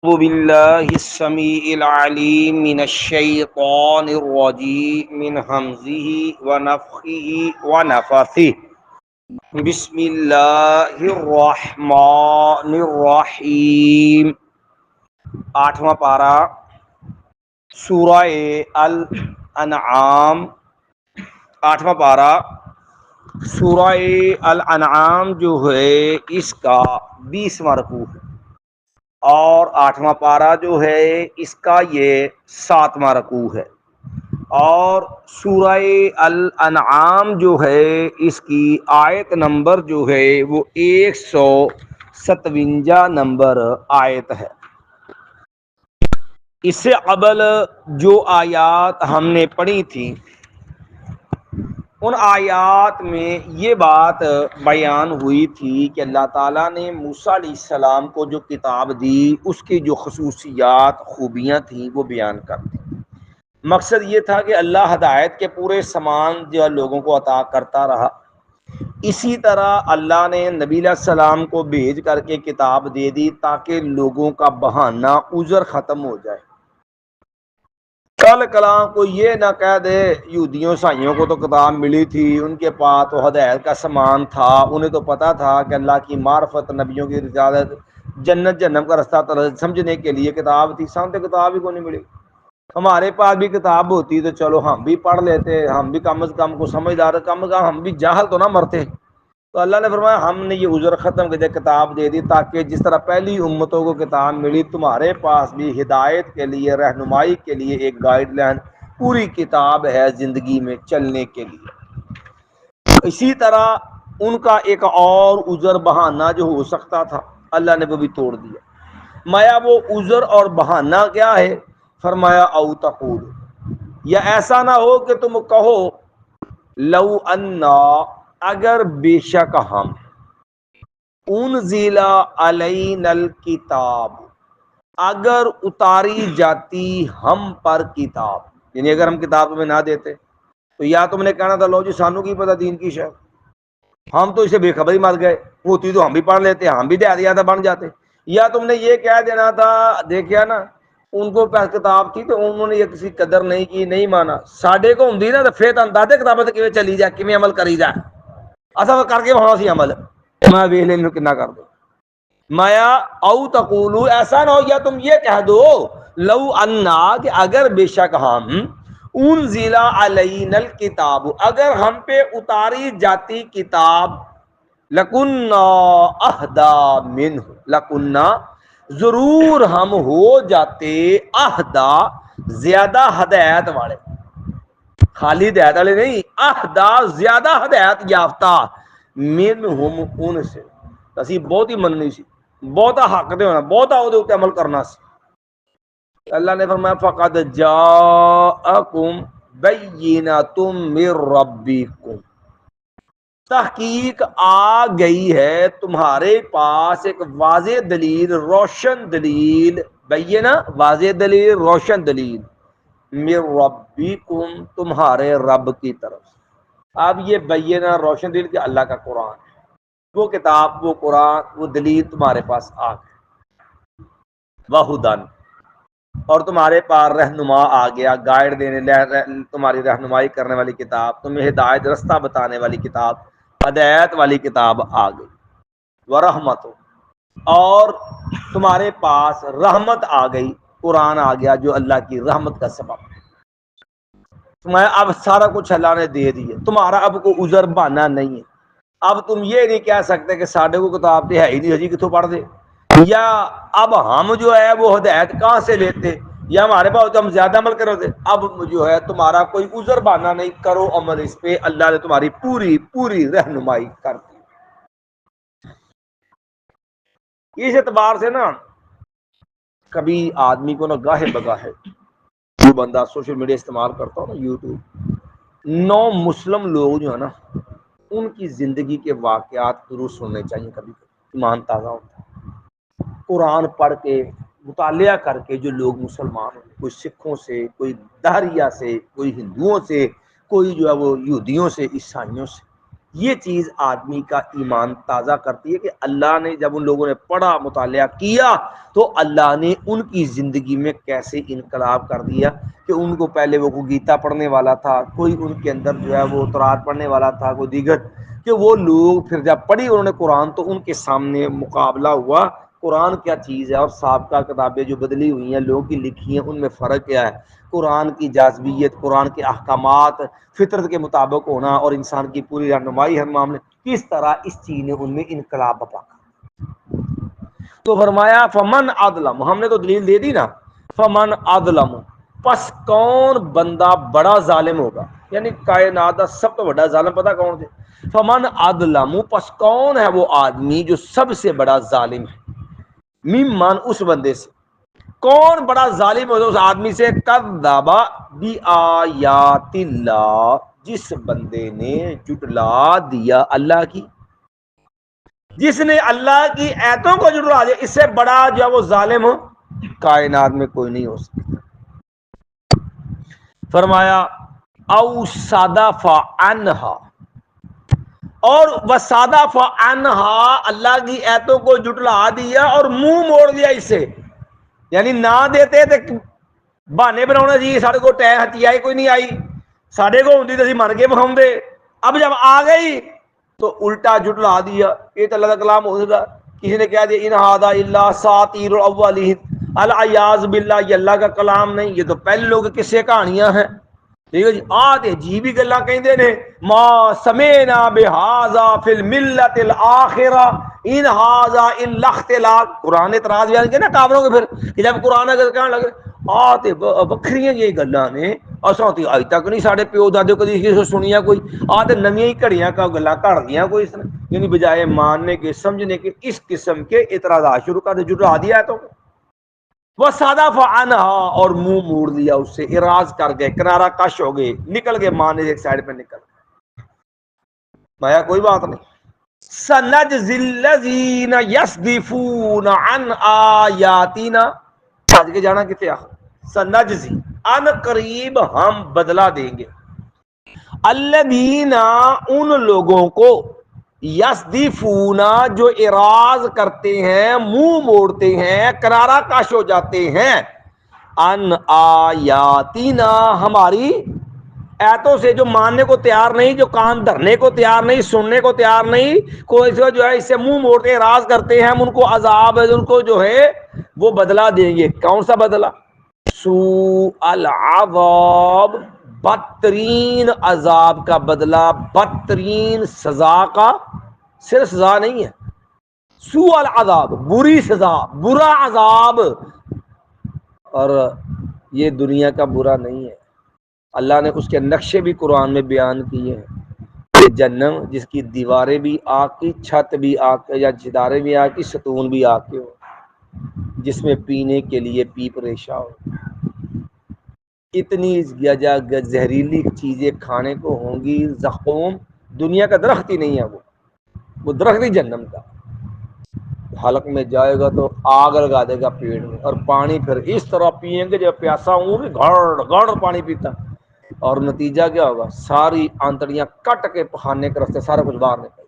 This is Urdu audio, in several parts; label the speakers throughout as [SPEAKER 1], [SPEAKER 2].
[SPEAKER 1] أعوذ بالله السميع العليم من الشيطان الرجيم من همزه ونفخه ونفثه بسم الله الرحمن الرحیم۔ آٹھواں پارہ سورہ الانعام، آٹھواں پارہ سورہ الانعام جو ہے اس کا 20واں رکوع ہے، اور آٹھواں پارہ جو ہے اس کا یہ 7واں رکوع ہے، اور سورہ الانعام جو ہے اس کی آیت نمبر جو ہے وہ 157 نمبر آیت ہے۔ اس سے قبل جو آیات ہم نے پڑھی تھی ان آیات میں یہ بات بیان ہوئی تھی کہ اللہ تعالیٰ نے موسیٰ علیہ السلام کو جو کتاب دی اس کی جو خصوصیات خوبیاں تھیں وہ بیان کر دی۔ مقصد یہ تھا کہ اللہ ہدایت کے پورے سامان جو لوگوں کو عطا کرتا رہا، اسی طرح اللہ نے نبی علیہ السلام کو بھیج کر کے کتاب دے دی تاکہ لوگوں کا بہانہ عذر ختم ہو جائے۔ کل کلاں کو یہ نہ کہہ دے یہودیوں عیسائیوں کو تو کتاب ملی تھی، ان کے پاس تو ہدایت کا سامان تھا، انہیں تو پتہ تھا کہ اللہ کی معرفت، نبیوں کی رسالت، جنت جہنم کا رستہ سمجھنے کے لیے کتاب تھی، سامنے تو کتاب ہی کو نہیں ملی۔ ہمارے پاس بھی کتاب ہوتی تو چلو ہم بھی پڑھ لیتے، ہم بھی کم از کم کو سمجھدار، کم از کم ہم بھی جاہل تو نہ مرتے۔ تو اللہ نے فرمایا ہم نے یہ عذر ختم کر دیا، کتاب دے دی تاکہ جس طرح پہلی امتوں کو کتاب ملی تمہارے پاس بھی ہدایت کے لیے، رہنمائی کے لیے ایک گائیڈ لائن، پوری کتاب ہے زندگی میں چلنے کے لیے۔ اسی طرح ان کا ایک اور عذر بہانہ جو ہو سکتا تھا اللہ نے وہ بھی توڑ دیا۔ مایا وہ عذر اور بہانہ کیا ہے؟ فرمایا او تقول، یا ایسا نہ ہو کہ تم کہو لو انا، اگر بے شک ہم، انزل علینا الکتاب، اگر اتاری جاتی ہم پر کتاب، یعنی اگر ہم کتاب تمہیں نہ دیتے تو یا تم نے کہنا تھا لو جی سانو کی پتہ دین کی شے، ہم تو اسے بے خبری مر گئے، ہوتی تو ہم بھی پڑھ لیتے، ہم بھی دیادہ بن جاتے، یا تم نے یہ کہہ دینا تھا دیکھیا نا ان کو پاس کتاب تھی تو انہوں نے یہ کسی قدر نہیں کی، نہیں مانا، ساڈے کو ہوندی نا تو پھر اندازے کتابت کیویں چلی جائے، کیویں عمل کری جائے، اصل کر کے وہاں سی عمل میں ویکھ لیں کنا کر دو۔ مایا او تقولو، ایسا نہ ہو یا تم یہ کہہ دو لو انا، کہ اگر بے شک ہم، انزل علینا الکتاب، اگر ہم پہ اتاری جاتی کتاب، لکننا اہدا منہ، لکننا ضرور ہم ہو جاتے، اہدا زیادہ ہدایت والے، خالی ہدایت والے نہیں، اہدا زیادہ ہدایت یافتہ، منہم ان سے، اسی بہت ہی مننی سی، بہتا حق دے ہونا، بہتا وہ دے عمل کرنا سی۔ اللہ نے فرمایا فقد جاءکم بینۃ من ربکم، تحقیق آ گئی ہے تمہارے پاس ایک واضح دلیل، روشن دلیل، بینہ واضح دلیل، روشن دلیل، من ربکم تمہارے رب کی طرف۔ اب یہ بینہ روشن دلیل کہ اللہ کا قرآن ہے، وہ کتاب، وہ قرآن، وہ دلیل تمہارے پاس آ گئی، وہدن، اور تمہارے پاس رہنما آ گیا، گائیڈ دینے، تمہاری رہنمائی کرنے والی کتاب، تمہیں ہدایت رستہ بتانے والی کتاب، ہدایت والی کتاب آ گئی، ورحمت، اور تمہارے پاس رحمت آ گئی، قرآن آ گیا جو اللہ کی رحمت کا سبب ہے۔ تمہیں اب سارا کچھ اللہ نے دے دیا، تمہارا اب کوئی عذر بہانہ نہیں ہے، اب تم یہ نہیں کہہ سکتے کہ ساڈے کو کتاب تے ہے ہی نہیں، ہجی کتوں پڑھ دے، یا اب ہم جو ہے وہ ہدایت کہاں سے لیتے، یا ہمارے پاس تو ہم زیادہ عمل کرو دے، اب جو ہے تمہارا کوئی عذر بہانہ نہیں، کرو عمل اس پہ، اللہ نے تمہاری پوری پوری رہنمائی کر دی۔ اس اعتبار سے نا کبھی آدمی کو نا گاہے بگاہے جو بندہ سوشل میڈیا استعمال کرتا ہو نا، یوٹیوب، نو مسلم لوگ جو ہے نا ان کی زندگی کے واقعات ضرور سننے چاہیے، کبھی ایمان تازہ ہوتا ہے۔ قرآن پڑھ کے مطالعہ کر کے جو لوگ مسلمان ہیں، کوئی سکھوں سے، کوئی دہریہ سے، کوئی ہندوؤں سے، کوئی جو ہے وہ یہودیوں سے، عیسائیوں سے، یہ چیز آدمی کا ایمان تازہ کرتی ہے کہ اللہ نے جب ان لوگوں نے پڑھا مطالعہ کیا تو اللہ نے ان کی زندگی میں کیسے انقلاب کر دیا کہ ان کو پہلے وہ گیتا پڑھنے والا تھا، کوئی ان کے اندر جو ہے وہ تورات پڑھنے والا تھا، کوئی دیگر، کہ وہ لوگ پھر جب پڑھی انہوں نے قرآن تو ان کے سامنے مقابلہ ہوا قرآن کیا چیز ہے اور سابقہ کتابیں جو بدلی ہوئی ہیں لوگوں کی لکھی ہیں ان میں فرق کیا ہے، قرآن کی جاذبیت، قرآن کے احکامات، فطرت کے مطابق ہونا اور انسان کی پوری رہنمائی ہر معاملے، کس طرح اس چیز نے ان میں انقلاب بپا کر۔ تو فرمایا فمن عدلم، ہم نے تو دلیل دے دی نا، فمن عدلم، پس کون بندہ بڑا ظالم ہوگا، یعنی کائنات کا سب تو بڑا ظالم پتہ کون تھے، فمن عدلم، پس کون ہے وہ آدمی جو سب سے بڑا ظالم ہے، ممن، اس بندے سے، کون بڑا ظالم ہے اس آدمی سے، کذب بآیات اللہ، جس بندے نے جھٹلا دیا اللہ کی، جس نے اللہ کی ایتوں کو جھٹلا دیا، اس سے بڑا جو ہے وہ ظالم کائنات میں کوئی نہیں ہو سکتا۔ فرمایا او صدف عنہا، اور وصدف عنہا، اللہ کی ایتوں کو جھٹلا دیا اور منہ موڑ دیا اس سے، یعنی نہ دیتے تو بہانے بناؤنا جی سارے کو ٹہ ہتھی کوئی نہیں آئی، سارے کو ہوندی تو اسی مر کے بکھاؤں دے، اب جب آ گئی تو الٹا جھٹلا دیا، یہ تو اللہ کا کلام ہو سکتا، کسی نے کہہ دیا ان ھذا الا اساطیر الاولین، العیاذ باللہ، یہ اللہ کا کلام نہیں، یہ تو پہلے لوگ قصے کہانیاں ہیں، ٹھیک ہے جی، آتے جی بھی گلا کہندے نے، ما سمینا بہذا فی الملت الاخرہ ان ھذا الا اختلاق، قرآن نے اعتراض بیان کیا نا کافروں کے، پھر کہ جب قرآن اگر کہنے لگے آتے بکھریاں یہ گلاں نے اساں تے اج تک نہیں ساڈے پیو دادے کدی کسی سے سنیا کوئی، آتے نویں ہی گھڑیاں کا گلاں کڑ دیاں کوئی اس نے، یعنی بجائے ماننے کے سمجھنے کے اس قسم کے اعتراضات شروع کر دے، جھٹلا دیا ہے تو وہ صدف عنہا، اور منہ موڑ دیا اس سے، اراض کر گئے، کنارہ کش ہو گئے، نکل گئے ماں نے ایک سائڈ پہ نکل گئے، مایا کوئی بات نہیں۔ سنجزی الذین یصدفون عن آیاتنا، آج کے جانا کتے آخر، سنجزی، ان قریب ہم بدلہ دیں گے، الذین، ان لوگوں کو، یصدفون، جو اعراض کرتے ہیں، منہ موڑتے ہیں، کنارہ کش ہو جاتے ہیں، ان آیاتنا، ہماری ایتوں سے، جو ماننے کو تیار نہیں، جو کان دھرنے کو تیار نہیں، سننے کو تیار نہیں، کوئی جو ہے اس سے منہ موڑتے اعراض کرتے ہیں، ہم ان کو عذاب ہے، ان کو جو ہے وہ بدلہ دیں گے۔ کون سا بدلہ؟ سوء العذاب، بدترین عذاب کا بدلہ، بدترین سزا کا، صرف سزا نہیں ہے، سوء العذاب، بری سزا، برا عذاب، اور یہ دنیا کا برا نہیں ہے، اللہ نے اس کے نقشے بھی قرآن میں بیان کیے ہیں، کہ جہنم جس کی دیواریں بھی آگ کی، چھت بھی آگ کی، یا ستارے بھی آگ کی، ستون بھی آگ کے ہو، جس میں پینے کے لیے پیپ ریشہ ہو، اتنی زہریلی چیزیں کھانے کو ہوں گی، زقوم، دنیا کا درخت ہی نہیں ہے وہ درخت ہی جہنم کا، حلق میں جائے گا تو آگ لگا دے گا پیڑ میں، اور پانی پھر اس طرح پئیں گے جب پیاسا ہوں گے، گھڑ گھڑ پانی پیتا، اور نتیجہ کیا ہوگا، ساری آنتڑیاں کٹ کے پخانے کے راستے سارا کچھ باہر نکل،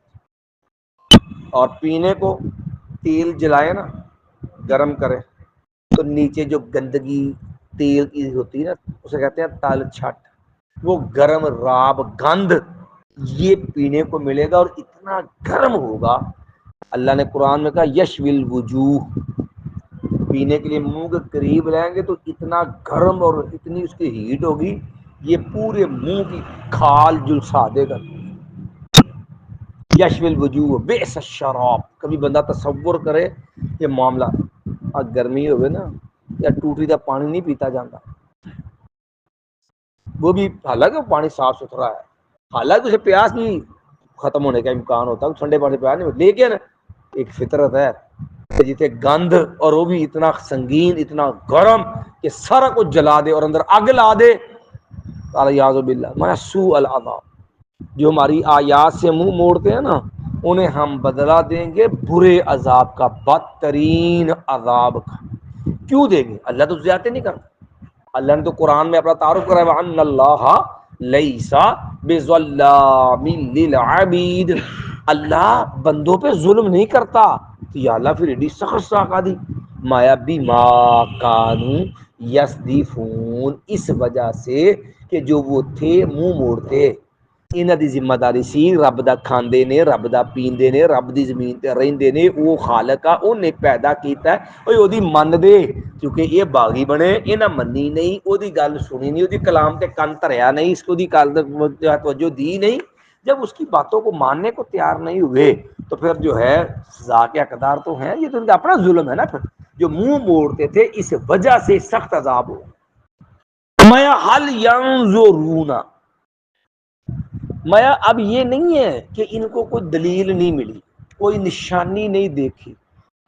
[SPEAKER 1] اور پینے کو تیل جلائے نا، گرم کرے تو نیچے جو گندگی تیل کی ہوتی ہے نا، اسے کہتے ہیں تل چھٹ، وہ گرم راب گند یہ پینے کو ملے گا، اور اتنا گرم ہوگا، اللہ نے قرآن میں کہا یشوی الوجوہ، پینے کے لیے منہ کے قریب رہیں گے تو اتنا گرم اور اتنی اس کی ہیٹ ہوگی، یہ پورے منہ کی کھال جلسا دے گا، یشوی الوجوہ بئس الشراب، کبھی بندہ تصور کرے یہ معاملہ، گرمی ہوئے نا، یا ٹوٹی کا پانی نہیں پیتا جاتا، وہ بھی حالانکہ وہ پانی صاف ستھرا ہے، حالانکہ اسے پیاس نہیں ختم ہونے کا امکان ہوتا ہے، ٹھنڈے پانی پیاس نہیں ہوتا، لیکن ایک فطرت ہے جیتے گند، اور وہ بھی اتنا سنگین، اتنا گرم کہ سارا کچھ جلا دے اور اندر آگ لا دے، الیاذ باللہ، میں سوء العذاب، جو ہماری آیات سے منہ موڑتے ہیں نا، انہیں ہم بدلہ دیں گے برے عذاب کا، بدترین عذاب کا۔ کیوں دیں گے؟ اللہ تو زیادتی نہیں کرتا، اللہ نے تو قرآن میں اپنا تعارف کرایا وَأَنَّ اللَّهَ لیسا بظلام للعبید، اللہ بندوں پہ ظلم نہیں کرتا. تو یا اللہ پھر ایڈی سخت ساکا دی مایا بیما کانو یصدفون، اس وجہ سے کہ جو وہ تھے منہ موڑتے. انہاں دی ذمہ داری سی رب دا کھاندے نے، رب دا پیندے نے، رب دی زمین تے رہندے نے، وہ خالق آ اونے پیدا کیتا ہے، اوے اودی من دے. کیونکہ یہ باغی بنے، انہاں منی نہیں، او دی گل سنی نہیں، او دی کلام تے کن دھریا نہیں، اس کو دی گل توجہ دی نہیں. جب اس کی باتوں کو ماننے کو تیار نہیں ہوئے تو پھر جو ہے سزا کے حقدار تو ہیں. یہ تو ان کا اپنا ظلم ہے نا. پھر جو منہ موڑتے تھے اس وجہ سے سخت عذاب ہو. میں حل ینظرون، میں اب یہ نہیں ہے کہ ان کو کوئی دلیل نہیں ملی، کوئی نشانی نہیں دیکھی،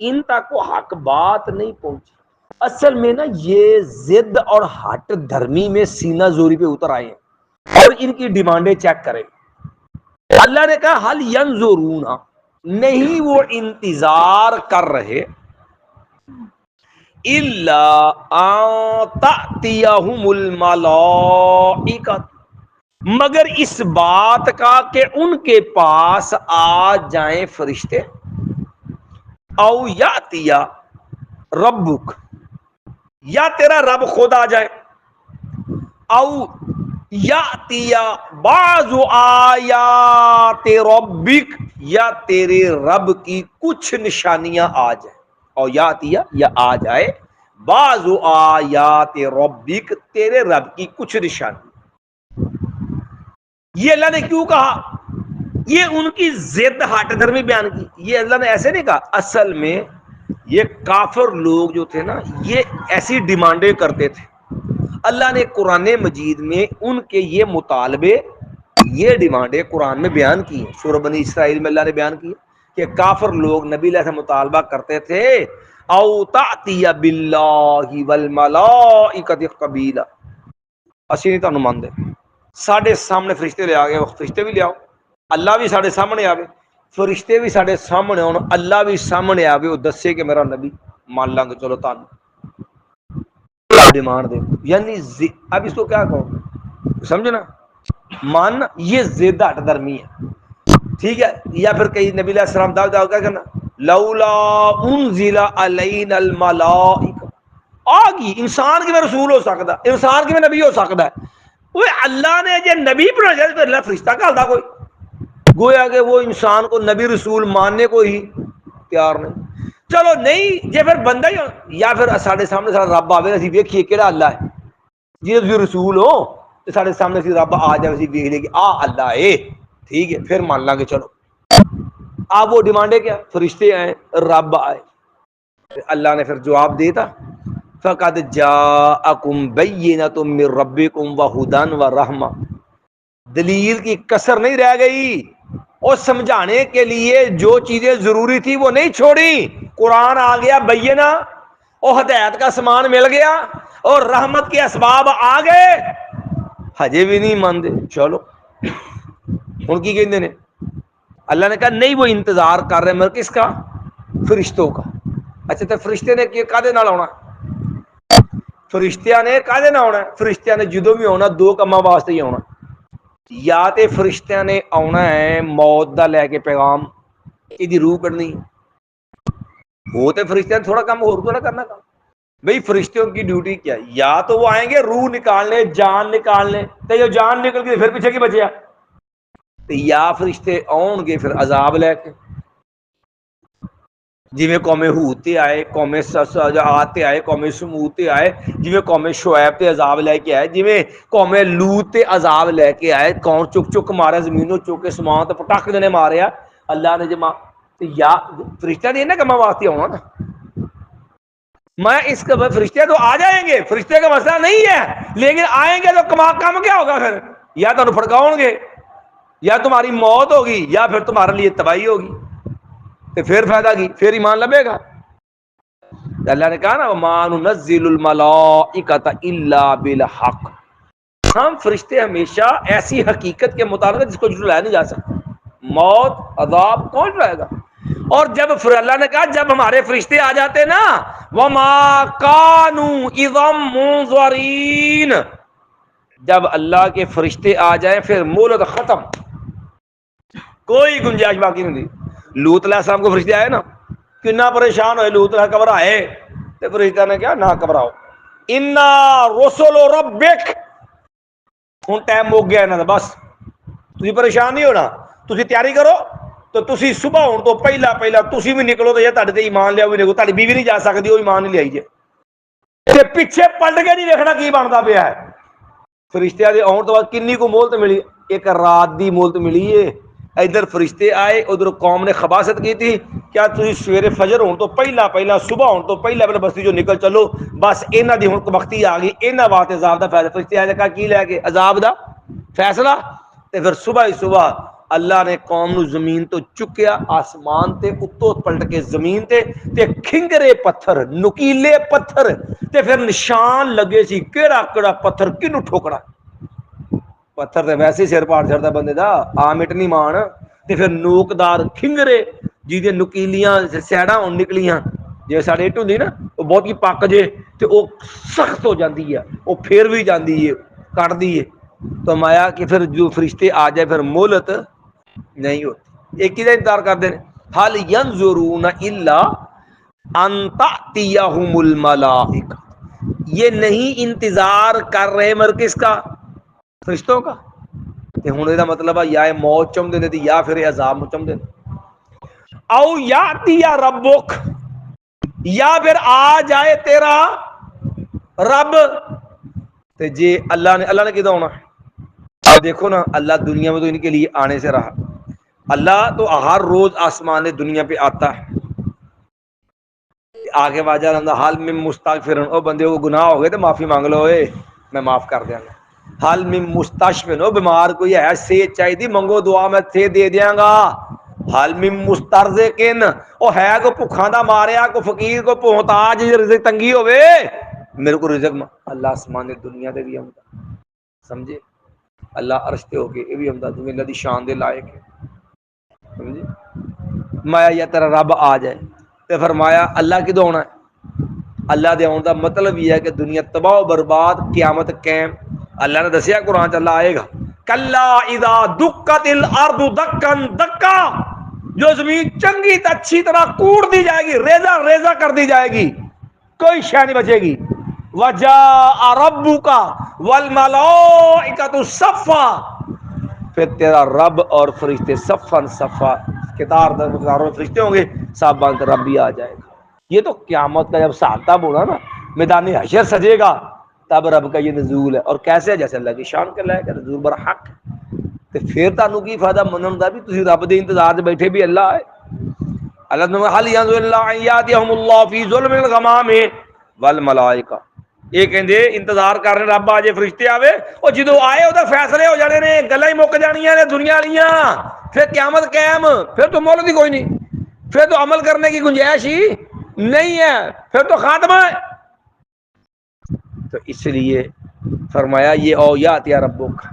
[SPEAKER 1] ان تک کو حق بات نہیں پہنچی. اصل میں نا یہ ضد اور ہٹ دھرمی میں سینہ زوری پہ اتر آئے ہیں اور ان کی ڈیمانڈیں چیک کریں. اللہ نے کہا حل ینظرون، نہیں وہ انتظار کر رہے الا ان تأتیہم الملائکۃ، مگر اس بات کا کہ ان کے پاس آ جائیں فرشتے. او یاتیا ربک، یا تیرا رب خود آ جائے. او یاتیا بعض آیات ربک، یا تیرے رب کی کچھ نشانیاں آ جائیں. او یاتیا، یا آ جائے بعض آیات ربک، تیرے رب کی کچھ نشانی. یہ اللہ نے کیوں کہا؟ یہ ان کی ضد ہٹ دھرمی بیان کی. یہ اللہ نے ایسے نہیں کہا. اصل میں یہ کافر لوگ جو تھے نا یہ ایسی ڈیمانڈیں کرتے تھے. اللہ نے قرآن مجید میں ان کے یہ مطالبے، یہ ڈیمانڈیں قرآن میں بیان کی ہیں. سورہ بنی اسرائیل میں اللہ نے بیان کی کہ کافر لوگ نبی علیہ سے مطالبہ کرتے تھے او تأتی باللہ والملائکۃ قبیلا، اسی نہیں تانوں مان دے، ساڈے سامنے فرشتے لے آ گئے، فرشتے بھی لے آؤ، اللہ بھی ساڈے سامنے آوے، فرشتے بھی ساڈے سامنے آن، اللہ بھی سامنے آوے، وہ دسے کہ میرا نبی، مان لیں گے چلو تانوں ڈیمانڈ دے. یعنی اب اس کو کیا کہو سمجھنا، مان یہ ضد ہٹ درمی ہے. ٹھیک ہے. یا پھر کئی نبی علیہ السلام دعوت کیا کرنا، لولا انزل علینا الملائکہ، آگی انسان کے میں رسول ہو سکتا، انسان کے میں نبی ہو سکتا ہے. وہ اللہ نے جو نبی پر تو اللہ فرشتہ کہتا کوئی، گویا کہ وہ انسان کو نبی رسول ماننے کو ہی تیار نہیں. چلو نہیں جی پھر بندہ ہی، یا پھر سارے سامنے سارا رب آوے اسی ویکھیے کہڑا اللہ ہے، جی تسی رسول ہو تو سارے سامنے سی رب آ جائے، اسی ویکھ لے کہ آ اللہ ہے، ٹھیک ہے پھر مان لیں گے چلو. آپ وہ ڈیمانڈیں کیا، فرشتے آئے، رب آئے. اللہ نے پھر جواب دیتا، فقد جاءکم بینۃ من ربکم وہدی ورحمہ، دلیل کی کسر نہیں رہ گئی، اور سمجھانے کے لیے جو چیزیں ضروری تھی وہ نہیں چھوڑی. قرآن آ گیا بینہ، اور ہدایت کا سامان مل گیا، اور رحمت کے اسباب آ گئے، ہجے بھی نہیں مانتے. چلو ان کی کہتے ہیں، اللہ نے کہا نہیں وہ انتظار کر رہے مگر کس کا، فرشتوں کا. اچھا تو فرشتے نے کادے نال آنا، فرشتیاں نے کادے نال آنا، فرشتیاں نے جدوں بھی آنا دو کاماں واسطے ہی آنا. یا تے فرشتیاں نے آنا ہے موت دا لے کے پیغام، یہ روح کڈنی، وہ تے فرشتیاں نے تھوڑا کام اور تھوڑا کرنا کام. بھئی فرشتوں کی ڈیوٹی کیا ہے؟ یا تو وہ آئیں گے روح نکالنے، جان نکالنے، تو یہ جان نکل گئی پھر پیچھے کی بچیا، یا فرشتے آؤں گے پھر عذاب لے کے، جی میں قوم ہود تے آئے، قوم عاد تے آئے، قوم سمود تے آئے، جی میں قوم شعیب تے عذاب لے کے آئے، جی میں قوم لوط تے عذاب لے کے آئے، کون چک چک مارا زمینوں چک کے سمان تے پٹاخ نے ماریا اللہ نے جمع. یا فرشتہ نہیں نا کما واسطے ہونا نا، میں اس کا فرشتے تو آ جائیں گے، فرشتے کا مسئلہ نہیں ہے، لیکن آئیں گے تو کام کیا ہوگا پھر، یا تمہیں پھڑکاؤں گے، یا تمہاری موت ہوگی، یا پھر تمہارے لیے تباہی ہوگی. تو پھر فائدہ کی، پھر ایمان لبے گا. اللہ نے کہا نا وَمَا نُنَزِّلُ الْمَلَائِكَةَ إِلَّا بِالْحَقِّ، ہم فرشتے ہمیشہ ایسی حقیقت کے مطابق جس کو جھٹلایا نہیں جا سکتا. موت عذاب کون جھٹلائے گا؟ اور جب اللہ نے کہا جب ہمارے فرشتے آ جاتے نا وَمَا كَانُوا إِذًا مُنظَرِينَ، جب اللہ کے فرشتے آ جائیں پھر مہلت ختم، کوئی گنجائش باقی نہیں تھی۔ لوط علیہ السلام کو فرشتے آئے نا، کتنا پریشان ہوئے، لوط علیہ گھبرائے، تو فرشتہ نے کیا، نہ گھبراؤ، انا رسول ربک، ہوں ٹائم مک گیا انہاں دا، بس تسی پریشان نہیں ہونا، تسی تیاری کرو، تو تسی صبح ہونے تو پہلا تسی بھی نکلو، تو یہ تہاڈے تے ایمان لیا بھی نکلو، تہاڈی بیوی نہیں جا سکتی، وہ ایمان نہیں لیائی جے، تے پیچھے پلٹ کے نہیں دیکھنا کی بنتا پیا ہے۔ فرشتیاں دے آن تو بعد کنی کو مہلت ملی، ایک رات دی مہلت ملی ہے، ادھر فرشتے آئے، ادھر قوم نے خباثت کی تھی، کیا تسی سویرے فجر ہون تو پہلا صبح ہون تو پہلا بستی جو نکل چلو، بس انہاں دی ہن وقتی آ گئی، انہاں واسطے عذاب دا فیصلہ، فرشتے آئے کہا کی لے کے عذاب دا فیصلہ، تے پھر صبح ہی صبح اللہ نے قوم نو زمین تو چکیا، آسمان تے اتو پلٹ کے زمین تے کھنگرے پتھر، نکیلے پتھر، تے پھر نشان لگے سی کیڑا کیڑا پتھر کنوں ٹھوکنا، پتھر تے ویسے ہی سر پاڑ چڑھتا بندے دا، آم اٹ نہیں مان، تے پھر نوکدار کھنگرے جی نکیلیاں سیڑاں ہون نکلیاں، جی ساڑے اٹ ہوندی نا وہ بہت ہی پک جے تے وہ سخت ہو جاندی ہے، وہ پھر بھی جاندی ہے، کٹ دی ہے، تو مایا کہ پھر جو فرشتے آ جائے پھر مہلت نہیں ہوتی۔ ایک ہی دا انتظار کر دیں، حل ینظرون الا ان تأتیہم الملائکہ، یہ نہیں انتظار کر رہے مر کس کا، فرشتوں کا، تے ہن دا مطلب ہے یا موت چاہندے نے تے یا پھر عذاب چاہندے نے، او یاتی ربک، یا پھر آ جائے تیرا رب، تے جی اللہ نے کدھر ہونا، دیکھو نا اللہ دنیا میں تو ان کے لیے آنے سے رہا، اللہ تو ہر روز آسمان دنیا پہ آتا ہے، آگے واجہ رہا حال میں مستغفرن، او بندے کو گناہ ہو گئے تو معافی مانگ لو، میں معاف کر دیا گا، حال میں مستشفن، او بیمار کوئی ہے صحت چاہیے منگو دعا میں تھے دے دیاں گا، حال میں مسترزقن، او ہے کو بھکھاں دا ماریا، کو فقیر کو محتاج رزق تنگی ہوئے میرے کو رزق اللہ آسمان دنیا دے بھی آمدا، سمجھے اللہ عرش تے ہو کے یہ بھی آمدا، تمہیں اللہ دی شان دے لائق ہے، سمجھے مایا یا تیرا رب آ جائے، تے فرمایا اللہ کدو ہونا ہے، اللہ دے آن دا مطلب یہ ہے کہ دنیا تباہ و برباد، قیامت قائم، اللہ نے دسیا قرآن چ اللہ آئے گا، کلا اذا دکت الارض دکن دکا، جو زمین چنگی اچھی طرح کوڑ دی جائے گی، ریزہ ریزہ کر دی جائے گی، کوئی شے نہیں بچے گی، وجاء ربک والملائکۃ صفا، پھر تیرا رب اور فرشتے صفن صفا، کتار میں فرشتے ہوں گے، صاحب بانت رب بھی آ جائے گا، یہ تو قیامت کا جب ساتاب ہونا نا، میدان حشر سجے گا، تب رب کا یہ نزول ہے، اور کیسے ہے جیسے اللہ کی شان کر لائے گا، نزول برحق، تو پھر تانوں کی فائدہ منن دا بھی تسی رب دے انتظار دے بیٹھے بھی اللہ ہے، اللہ نے حل ینظر الا ان یاتیہم اللہ فی ظلم الغمام والملائکہ، یہ کہندے انتظار کر رہے رب آ جائے فرشتے آوے، اور جدو آئے وہ فیصلے ہو جانے نے، گلاں ہی مک جانیاں نے دنیا والیاں، پھر قیامت قائم، پھر تو مہلت ہی کوئی نہیں، پھر تو عمل کرنے کی گنجائش ہی نہیں ہے، پھر تو خاتمہ ہے، تو اس لیے فرمایا یہ او یاتی ربک،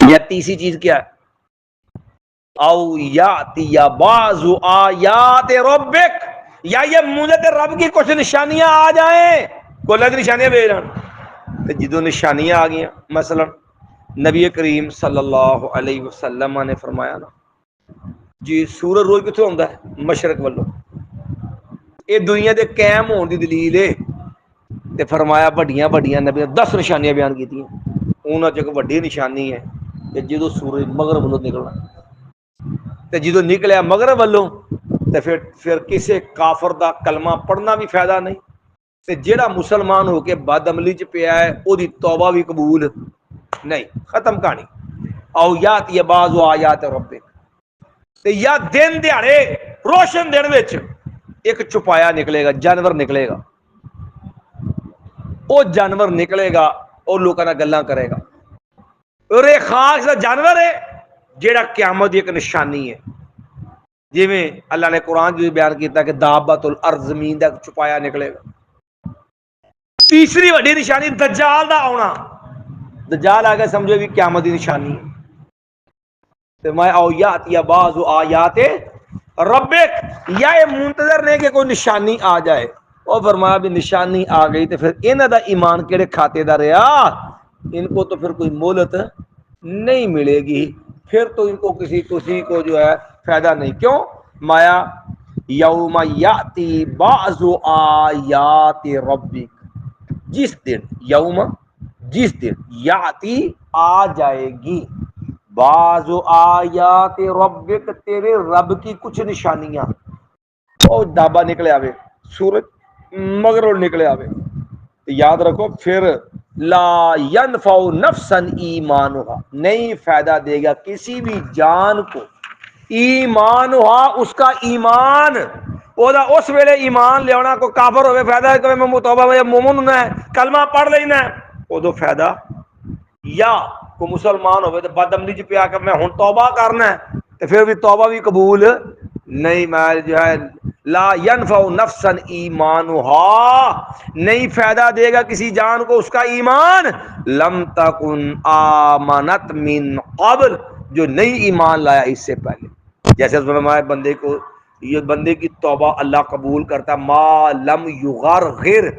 [SPEAKER 1] یا تیسری چیز کیا ہے، او یاتی بعض آیات ربک، یا یہ مجھے رب کی کچھ نشانیاں آ جائیں، کوئی الگ نشانیاں بھیج رہا، جدو نشانیاں آ گئیں، مثلا نبی کریم صلی اللہ علیہ وسلم نے فرمایا نا جی سورج روز کتنے ہوتا ہے، مشرق والوں، یہ دنیا دے قائم ہونے دی دلیل ہے، تے فرمایا بڑیاں بڑیاں نبی 10 نشانیاں بیان کی تھیں، انہاں چ ایک وڈی نشانی ہے کہ جدو سورج مغرب والوں نکلنا، تے جدو نکلیا مغرب والوں تے پھر کسے کافر دا کلمہ پڑھنا بھی فائدہ نہیں، تے جیڑا مسلمان ہو کے بد عملی چ پیا ہے او دی توبہ بھی قبول نہیں، ختم کہانی، او یاتی بعض آیات ربک، تے یا دن دیہاڑے روشن دن وچ ایک چپایا نکلے گا، جانور نکلے گا، وہ جانور نکلے گا، وہ لوگوں نال گلاں کرے گا، اور ایک خاص جانور ہے جیڑا قیامت دی ایک نشانی ہے، جویں اللہ نے قرآن جو بیان کیتا کہ دابۃ الارض، زمین دا چپایا نکلے گا۔ تیسری وڈی نشانی دجال دا آنا، دجال آ کے سمجھو بھی قیامت دی نشانی ہے، تو میں او یاتی بعض آیات ربک، یا یہ منتظر نے کہ کوئی نشانی آ جائے، اور فرمایا بھی نشانی آ گئی تو پھر انہاں دا ایمان کیڑے کھاتے دا رہیا، ان کو تو پھر کوئی مہلت نہیں ملے گی، پھر تو ان کو کسی کو جو ہے فائدہ نہیں. کیوں؟ مایا یوم یاتی بعض آیات ربک، جس دن یاتی آ جائے گی، بعض آیات ربک تیرے رب کی کچھ نشانیاں. او ڈابا نکلے آوے، سورج مغرب نکلے آوے، تو یاد رکھو پھر لا ینفع نفسا ایمانها، نہیں فائدہ دے گا کسی بھی جان کو ایمان ہوا اس کا ایمان. وہ اس ویلے ایمان لیا کو کافر ہوئے فائدہ ہے کہ میں توبہ میں مومن ہونا ہے کلمہ پڑھ لینا ہے ادو فائدہ. یا کو مسلمان ہوئے تو بدعملی چ پیا کہ میں ہن توبہ کرنا ہے تو پھر بھی توبہ بھی قبول نہیں. میں جو ہے لا ینفع نفسا ایمانها، نہیں فائدہ دے گا کسی جان کو اس کا ایمان، لم تکن آمنت من قبل، جو نہیں ایمان لایا اس سے پہلے. جیسے فرمایا بندے کو، یہ بندے کی توبہ اللہ قبول کرتا ما لم یغرغر،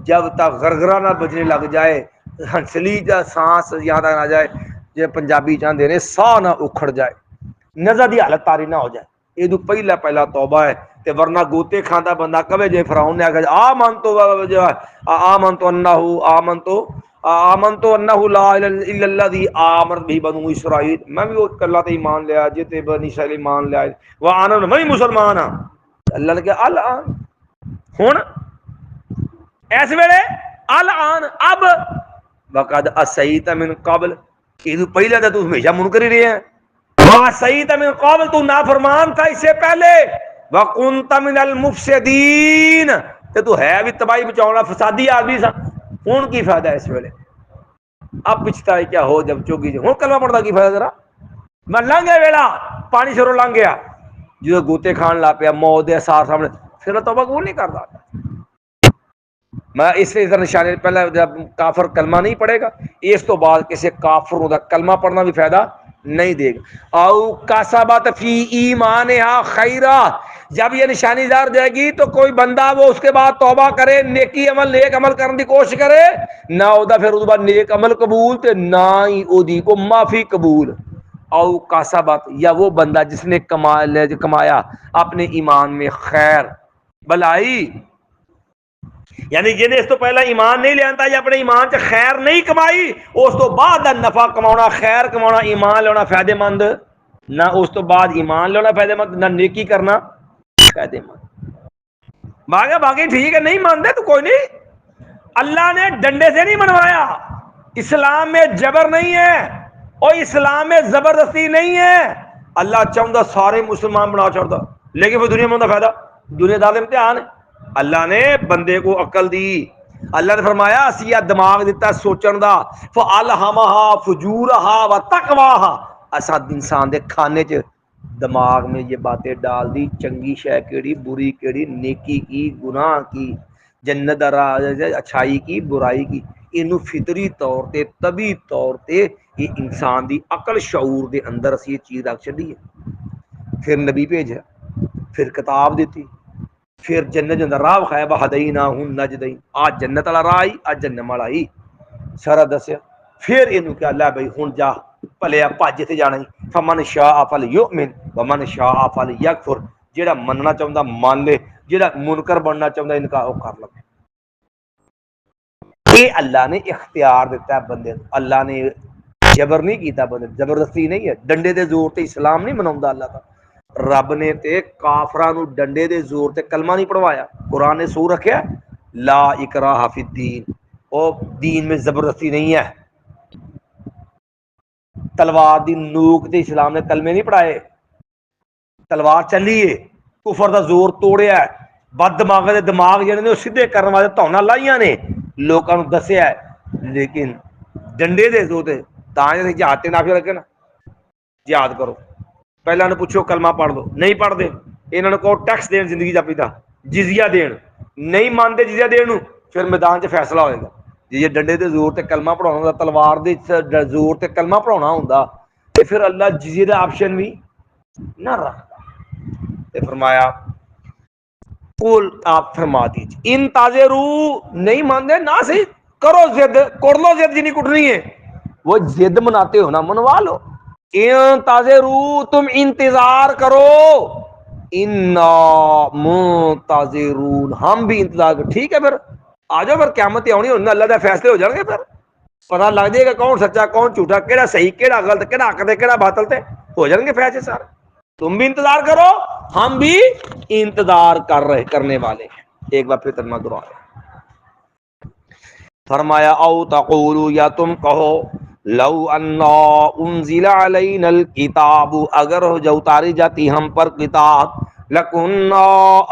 [SPEAKER 1] جب تک غرغرہ نہ بجنے لگ جائے، ہنسلی جا سانس یہاں تک نہ جائے، یہ پنجابی چاہتے ہیں ساہ نہ اکھڑ جائے، نظر دی حالت تاری نہ ہو جائے، یہ تو پہلا توبہ ہے. تے ورنہ گوتے کھاندہ بندہ کبھی جے فرعون نے آگا آمنتو انہو لا الہ الا الذی آمنت بھی بنو اسرائیل، میں بھی اس اللہ تے ایمان لیا جتے بنی اسرائیل ایمان لیا وآنا میں مسلمان ہاں. اللہ نے کہا الان، ہن اس ویلے الان اب، وقد عصیت من قبل، کہ تو پہلے تو ہمیشہ منکر ہی رہے ہیں، وعصیت من قبل، تو نافرمان تھا اس سے پہلے، وکنت من المفسدین، تو ہے بھی تباہی بچاؤنا فسادی آدمی سا. ہن کی فائدہ ہے اس ویلے؟ اب پچھتا ہے کیا ہو جب چوکی جو ہن کلمہ پڑھتا کی فائدہ ذرا؟ میں لنگ گیا ویلا پانی شروع لنگ گیا جو گوتے کھان لا پیا موت دے سار سامنے، پھر توبہ قبول نہیں کرتا. میں اس طرح نشانے پہلے جب کافر کلمہ نہیں پڑھے گا، اس تو بعد کسی کافر دا کلمہ پڑھنا بھی فائدہ نہیں دے گا. او کسبت فی ایمانہا خیرا، جب یہ نشانی دار جائے گی تو کوئی بندہ وہ اس کے بعد توبہ کرے، نیکی عمل نیک عمل کرنے کی کوشش کرے، نہ اودا پھر اس بعد نیک عمل قبول تے نہ ہی اودی کو معافی قبول. او کسبت، یا وہ بندہ جس نے کمایا اپنے ایمان میں خیر بلائی، یعنی جنہیں اس تو پہلا ایمان نہیں لیانتا یا اپنے ایمان سے خیر نہیں کمائی، اس تو بعد نفع کمانا خیر کمانا ایمان لینا فائدے مند نہ، اس تو بعد ایمان لینا فائدے مند نہ نیکی کرنا فائدے مند. باقی ٹھیک ہے نہیں مانتے تو کوئی نہیں، اللہ نے ڈنڈے سے نہیں منوایا، اسلام میں جبر نہیں ہے اور اسلام میں زبردستی نہیں ہے. اللہ چاہتا سارے مسلمان بنا چھوڑتا، لیکن وہ دنیا میں فائدہ دنیا دار امتحان ہے. اللہ نے بندے کو عقل دی، اللہ نے فرمایا اسی دماغ دیتا سوچن دا، فَأَلْهَمَهَا فُجُورَهَا وَتَقْوَاهَا، اسا انسان دے کھانے چ دماغ میں یہ باتیں ڈال دی، چنگی شے کیڑی بری کیڑی، نیکی کی گناہ کی، جنت اچھائی کی برائی کی، اینو فطری طور تے طبی طور تے یہ انسان دی عقل شعور دے اندر اسی یہ چیز رکھ چڑی ہے. پھر نبی بھیجا، پھر کتاب دیتی، پھر جنت اندر راہ کھایا بہدیناہم نجدین، آج جنت والا راہ آئی آج جنم والا آئی سارا دسیا. پھر اینو کہ اللہ بھائی ہن جا پلیا بھج تے جانا ہی، فمن شاء فلیؤمن ومن شاء فلیکفر، جیڑا مننا چاہندا مان لے، جیڑا منکر بننا چاہندا انکار او کر لے. یہ اللہ نے اختیار دیتا ہے بندے، اللہ نے جبر نہیں کیتا بندے، زبردستی نہیں ہے، ڈنڈے دے زور تے اسلام نہیں مناوندا اللہ تعالی. رب نے تے کافراں نو ڈنڈے دے زور تے کلمہ نہیں پڑھوایا، قرآن نے سور رکھیا لا اکراہ فی الدین، او دین میں زبردستی نہیں ہے. تلوار دی نوک تے اسلام نے کلمے نہیں پڑھائے، تلوار چلی ہے، کفر دا زور توڑیا ہے، بد دماغ دے دماغ جڑے نے سیدھے کرنے والے تونا لائیاں نے لوکاں نو دسیا ہے، لیکن ڈنڈے دے زور تے تاں جے جہاد تے نافذ رکھے نا جہاد کرو. پہلے انہوں پوچھو کلمہ پڑھ دو، نہیں پڑھ دے انہوں نے کہو ٹیکس دین زندگی دا پیتا، جزیہ دین، نہیں مانتے جزیہ دین، پھر میدان چ فیصلہ ہوئے گا. جی ڈنڈے دے زور تے کلمہ پڑھانا ہوندا، تلوار دے زور تے کلمہ پڑھانا ہوندا تے پھر اللہ جزیے دا آپشن بھی نہ رکھتا. تے فرمایا قول آپ فرما دیجئے ان تاظرو، نہیں مانتے نہ صحیح کرو ضد، کر لو ضد جنی کٹنی ہے، وہ ضد مناتے ہو نا منوا لو. انتظروا تم انتظار کرو، انا منتظرون ہم بھی انتظار کرو. ٹھیک ہے پھر آ جاؤ، پھر قیامت آنی ہونا، اللہ دے فیصلے ہو جان گے، پھر پتہ لگ جائے گا کون سچا کون جھوٹا، کیڑا صحیح کیڑا غلط، کیڑا حق تے کیڑا باطل تے، ہو جان گے فیصلے سارے. تم بھی انتظار کرو، ہم بھی انتظار کرنے والے ہیں. ایک بار پھر ترجمہ کرو. فرمایا او تقولوا، یا تم کہو، لو انا انزل علینا الکتاب، اگر ہو جو اتاری جاتی ہم پر کتاب، لکنا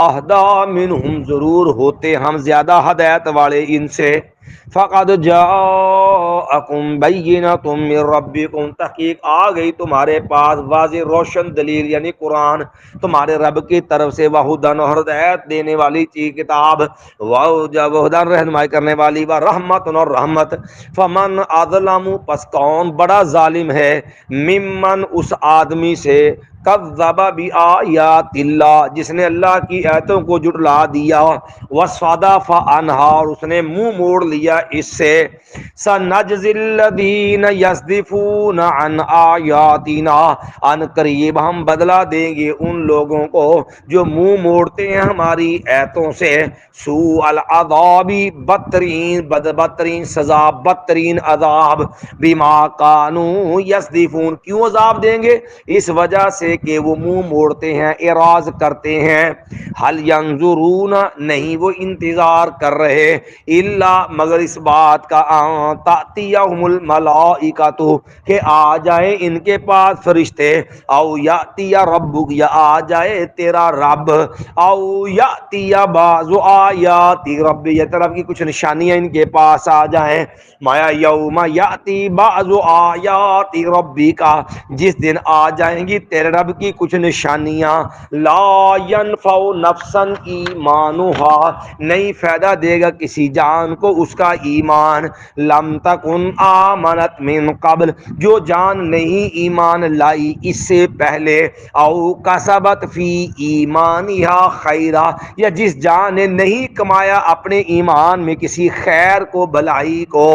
[SPEAKER 1] اہدی منہم، ضرور ہوتے ہم زیادہ ہدایت والے ان سے. فقد جاءکم بینۃ من ربکم، تحقیق آ گئی تمہارے پاس واضح روشن دلیل یعنی قرآن تمہارے رب کی طرف سے، وہدن، اور ہدایت دینے والی چیز کتاب، وہدن رہنمائی کرنے والی، و رحمت، اور رحمت. فمن اظلم، پس کون بڑا ظالم ہے، ممن، اس آدمی سے، کذب بآیات اللہ، جس نے اللہ کی آیتوں کو جھٹلا دیا، وصدف عنہا، اور اس نے منہ موڑ لیا اس سے. سنجزی الذین یصدفون عن آیاتنا، ان قریب ہم بدلہ دیں گے ان لوگوں کو جو منہ موڑتے ہیں ہماری آیتوں سے، سوء العذاب، بدترین سزا، بدترین عذاب، بما کانوا یصدفون، کیوں عذاب دیں گے؟ اس وجہ سے کہ وہ منہ موڑتے ہیں، اعراض کرتے ہیں. حل ینظرون، نہیں وہ انتظار کر رہے، الا، مگر اس بات کا، ان تأتیہم الملائکۃ، کہ آ جائے ان کے پاس فرشتے، او یأتی ربک، یا آ جائے تیرا رب، او یأتی بعض آیات رب، یا طرف کی کچھ نشانیاں ان کے پاس آ جائیں. مایا یوم یأتی بعض آیات ربک، جس دن آ جائیں گی تیرے رب کی کچھ نشانیاں، لا ینفع نفسا ایمانها، نہیں فائدہ دے گا کسی جان کو اس کا ایمان، لم تکن آمنت من قبل، جو جان نہیں ایمان لائی اس سے پہلے، او کسبت فی ایمانها خیرا، یا جس جان نے نہیں کمایا اپنے ایمان میں کسی خیر کو، بھلائی کو.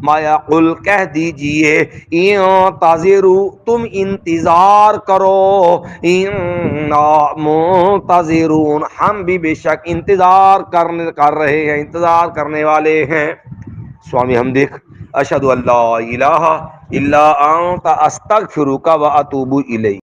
[SPEAKER 1] مایا قل، کہہ دیجئے، انتظروا، تم انتظار کرو، انا منتظرون، ہم بھی بے شک انتظار کر رہے ہیں، انتظار کرنے والے ہیں. سوامی ہم دیکھ، اشہد ان لا الہ الا انت استغفرک و اتوب الیک.